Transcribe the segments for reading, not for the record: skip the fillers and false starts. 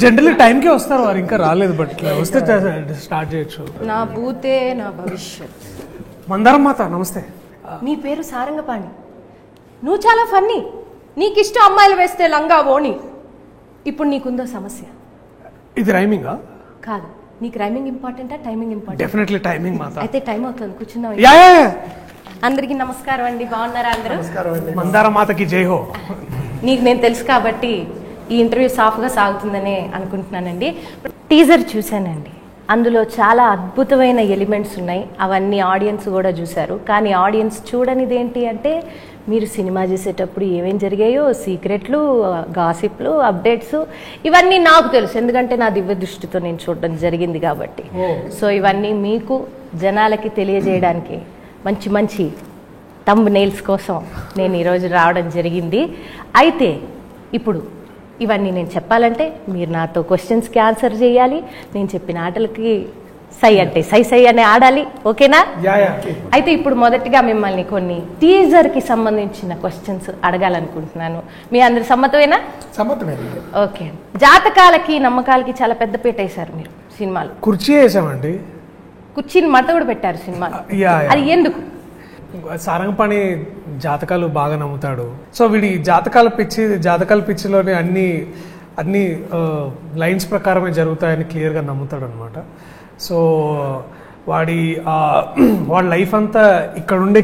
Generally టైంకే వస్తారు వారు, ఇంకా రాలేదు. బట్ వస్తే స్టార్ట్ చేయొచ్చు. నా భూతే నా భవిష్యత్. మందారం మాత నమస్తే. నీ పేరు సారంగపాణి, నువ్వు చాలా ఫన్నీ. నీకు ఇష్టం అమ్మాయిలు వేస్తే లంగా ఓణి. ఇప్పుడు నీకుందో సమస్య. ఇది రైమింగా? కాదు, నీకు రైమింగ్ ఇంపార్టెంటా టైమింగ్ ఇంపార్టెంట్? డెఫినెట్లీ టైమింగ్ మాత. అయితే టైం అవుతుంది, కూర్చున్నాం. Yeah yeah yeah. అందరికి నమస్కారం అండి, బాగున్నారా అందరూ? మందార మాతకి జై హో. నీకు నేను తెలుసు కాబట్టి ఈ ఇంటర్వ్యూ సాఫ్ట్గా సాగుతుందనే అనుకుంటున్నానండి. టీజర్ చూశానండి, అందులో చాలా అద్భుతమైన ఎలిమెంట్స్ ఉన్నాయి. అవన్నీ ఆడియన్స్ కూడా చూశారు. కానీ ఆడియన్స్ చూడనిది ఏంటి అంటే, మీరు సినిమా చేసేటప్పుడు ఏమేం జరిగాయో సీక్రెట్లు, గాసిప్లు, అప్డేట్స్ ఇవన్నీ నాకు తెలుసు. ఎందుకంటే నా దివ్య దృష్టితో నేను చూడడం జరిగింది కాబట్టి. సో ఇవన్నీ మీకు జనాలకి తెలియజేయడానికి మంచి మంచి థంబ్ నెయిల్స్ కోసం నేను ఈరోజు రావడం జరిగింది. అయితే ఇప్పుడు ఇవన్నీ నేను చెప్పాలంటే మీరు నాతో క్వశ్చన్స్కి ఆన్సర్ చేయాలి. నేను చెప్పిన ఆటలకి సై అంటే సై సై అని ఆడాలి. ఓకేనా? అయితే ఇప్పుడు మొదటిగా మిమ్మల్ని కొన్ని టీజర్కి సంబంధించిన క్వశ్చన్స్ అడగాలనుకుంటున్నాను. మీ అందరి సమ్మతమేనా? సమ్మతమే. ఓకే. జాతకాలకి నమ్మకాలకి చాలా పెద్ద పీట వేశారు మీరు సినిమాలు. కుర్చీ వేసామండి, కుర్చీని మత కూడా పెట్టారు సినిమాలు. అది ఎందుకు? సారంగపాణి జాతకాలు బాగా నమ్ముతాడు. సో వీడి జాతకాల పిచ్చిలోనే అన్ని లైన్స్ ప్రకారమే జరుగుతాయని క్లియర్గా నమ్ముతాడు అనమాట. సో వాడి లైఫ్ అంతా ఇక్కడ ఉండే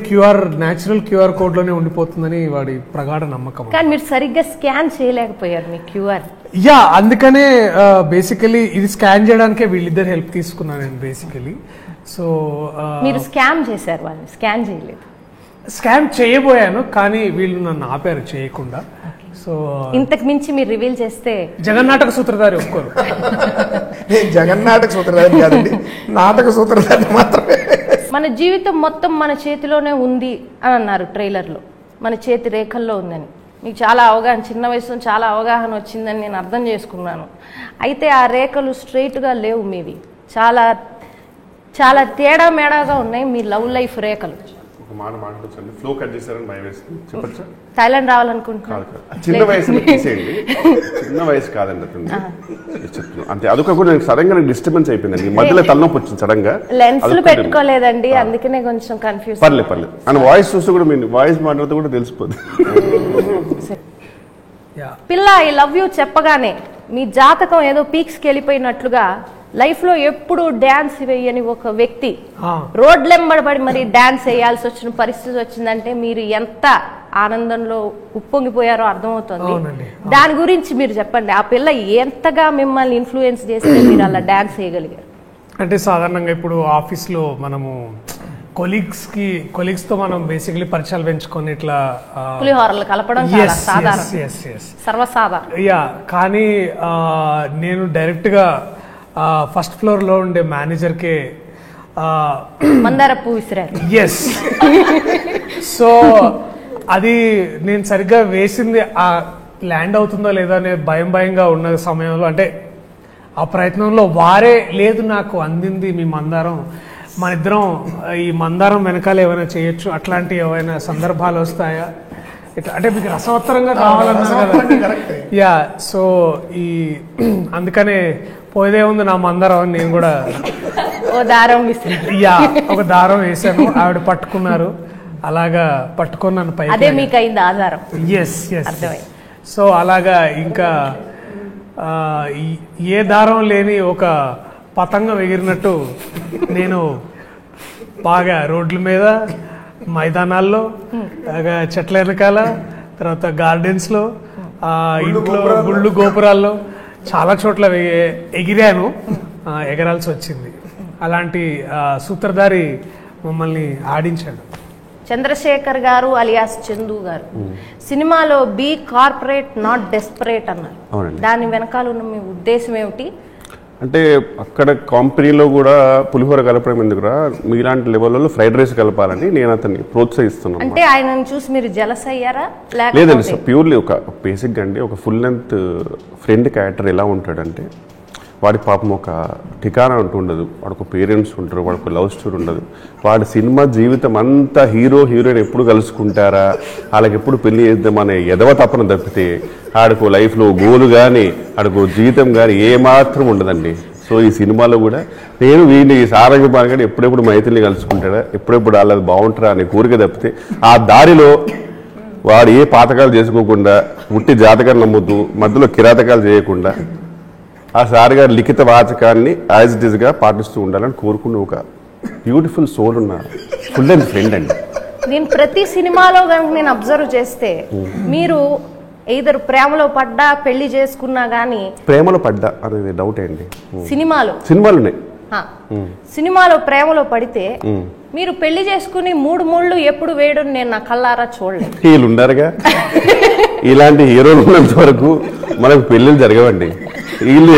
న్యాచురల్ క్యూఆర్ కోడ్లోనే ఉండిపోతుందని వాడి ప్రగాఢ నమ్మకం. కానీ మీరు సరిగ్గా స్కాన్ చేయలేకపోయారు మీ క్యూఆర్. యా, అందుకనే బేసికలీ ఇది స్కాన్ చేయడానికే వీళ్ళిద్దరు హెల్ప్ తీసుకున్నాను నేను బేసికలీ. సో మీరు స్కామ్ చేశారు, వాళ్ళని స్కాన్ చేయలేదు. స్కామ్ చేయబోయాను కానీ వీళ్ళు నన్ను ఆపారు చేయకుండా. సో ఇంతకు మించి మీరు రివీల్ చేస్తే జగన్నాటక సూత్రధారి ఒప్పుకోరు. జగన్నాటక సూత్రధారి కాదండి, నాటక సూత్రధారి మాత్రమే. మన జీవితం మొత్తం మన చేతిలోనే ఉంది అని అన్నారు ట్రైలర్లో. మన చేతి రేఖల్లో ఉందని మీకు చాలా అవగాహన, చిన్న వయసులో చాలా అవగాహన వచ్చిందని నేను అర్థం చేసుకున్నాను. అయితే ఆ రేఖలు స్ట్రైట్గా లేవు, మీవి చాలా చాలా తేడా మేడాగా ఉన్నాయి మీ లవ్ లైఫ్ రేఖలు. ఫ్లో కట్ చేశారని భయం వేస్తుంది. చెప్పచ్చా? థైలాండ్ రావాలనుకుంటున్నాను. చిన్న వయసు తీసేయండి, చిన్న వయసు కాదండి అతను చెప్తున్నాను అంతే. అదొక కూడా సడన్ గా డిస్టర్బెన్స్ అయిపోయిందండి, మధ్యలో తలనొప్పి వచ్చింది సడన్ గా. లెన్స్లు పెట్టుకోలేదండి, అందుకనే కొంచెం కన్ఫ్యూజ్. పర్లేదు అండ్ వాయిస్ చూస్తే కూడా మీరు వాయిస్ మాట్లాడితే కూడా తెలిసిపోతుంది. పిల్ల ఐ లవ్ యూ చెప్పగానే మీ జాతకం ఏదో పీక్స్కి వెళ్ళిపోయినట్లుగా లైఫ్ లో ఎప్పుడు డాన్స్ వేయని ఒక వ్యక్తి రోడ్లెంబడబడి మరి డాన్స్ వేయాల్సి వచ్చిన పరిస్థితి వచ్చిందంటే మీరు ఎంత ఆనందంలో ఉప్పొంగిపోయారో అర్థమవుతుంది. దాని గురించి మీరు చెప్పండి. ఆ పిల్ల ఎంతగా మిమ్మల్ని ఇన్ఫ్లుయెన్స్ చేస్తే మీరు అలా డాన్స్ వేయగలిగారు? అంటే సాధారణంగా ఇప్పుడు ఆఫీస్లో మనము కొలీగ్స్ తో మనం బేసికలీ పరిచయాలు పెంచుకొని ఇట్లా పులిహోరలు కలపడం సర్వసాధారణం. యా, కానీ నేను డైరెక్ట్గా ఫస్ట్ ఫ్లోర్ లో ఉండే మేనేజర్కే మందార పువ్వు విసిరారు. ఎస్. సో అది నేను సరిగ్గా వేసింది ల్యాండ్ అవుతుందో లేదో అనే భయంగా ఉన్న సమయంలో, అంటే ఆ ప్రయత్నంలో వారే లేదు నాకు అందింది మీ మందారం, మన ఇద్దరం ఈ మందారం వెనకాల ఏమైనా చేయొచ్చు, అట్లాంటి ఏమైనా సందర్భాలు వస్తాయా ఇట్లా, అంటే మీకు రసవత్తరంగా కావాలన్నారు కదా. యా, సో అందుకనే పోయేదే ఉంది నా మందారం అని నేను కూడా ఒక దారం వేసాను. ఆవిడ పట్టుకున్నారు, అలాగా పట్టుకొని నన్ను పైకి. అదే మీకు అయింది ఆధారం. Yes yes. సో అలాగా ఇంకా ఏ దారం లేని ఒక పతంగం ఎగిరినట్టు నేను బాగా రోడ్ల మీద, మైదానాల్లో, చెట్ల వెనకాల, తర్వాత గార్డెన్స్ లో, ఇంట్లో గుళ్ళు గోపురాల్లో చాలా చోట్ల ఎగిరాను, ఎగరాల్సి వచ్చింది. అలాంటి సూత్రధారి మమ్మల్ని ఆడించాడు. చంద్రశేఖర్ గారు అలియాస్ చందు గారు సినిమాలో బీ కార్పొరేట్ నాట్ డెస్పరేట్ అన్నారు. దాని వెనకాల ఉన్న మీ ఉద్దేశం ఏమిటి? అంటే అక్కడ కంపెనీలో కూడా పులిహోర కలపడం ఎందుకురా, మీలాంటి లెవెల్లో ఫ్రైడ్ రైస్ కలపాలని నేను అతన్ని ప్రోత్సహిస్తున్నాను. అంటే ఆయనను చూసి మీరు జలస్ అయ్యారా? లేదండి, ప్యూర్లీ ఒక బేసిక్ అండి, ఒక ఫుల్ లెంత్ ఫ్రెండ్ క్యారెక్టర్ ఎలా ఉంటాడంటే వాడి పాపం ఒక ఠికానా అంటూ ఉండదు, వాడికి పేరెంట్స్ ఉంటారు, వాడికి లవ్ స్టోరీ ఉండదు. వాడి సినిమా జీవితం అంతా హీరో హీరోయిన్ ఎప్పుడు కలుసుకుంటారా, వాళ్ళకి ఎప్పుడు పెళ్లి చేద్దామనే ఎదవ తప్పన తప్పితే ఆడకు లైఫ్లో గోలు కానీ ఆడకు జీవితం కానీ ఏమాత్రం ఉండదండి. సో ఈ సినిమాలో కూడా నేను వీడిని సారంగ బాగా ఎప్పుడెప్పుడు మైత్రిని కలుసుకుంటాడా, ఎప్పుడెప్పుడు వాళ్ళది బాగుంటారా అనే కోరిక తప్పితే ఆ దారిలో వాడు ఏ పాతకాలు చేసుకోకుండా ఉట్టి జాతకాలు నమ్ముతూ మధ్యలో కిరాతకాలు చేయకుండా ఆ సార్ గారి లిఖిత వాచకాన్ని యాజ్ ఇట్ ఈస్గా పాటిస్తూ ఉండాలని కోరుకున్న ఒక బ్యూటిఫుల్ సోల్ ఉన్న ఫుల్ అండ్ ఫ్రెండ్ అండి. నేను ప్రతి సినిమాలో కనుక నేను అబ్జర్వ్ చేస్తే మీరు either ప్రేమలో పడ్డా పెళ్లి చేసుకున్నా గానీ, ప్రేమలో పడ్డా అనేది డౌట్ అండి. సినిమాలోనే సినిమాలో ప్రేమలో పడితే మీరు పెళ్లి చేసుకుని 3 ముళ్ళు ఎప్పుడు వేయడం నేను నా కళ్ళారా చూడలేదు. వీళ్ళు ఉన్నారుగా, ఇలాంటి హీరోలు ఉన్నంత వరకు మనకు పెళ్లిళ్ళు జరగవండి. వీళ్ళు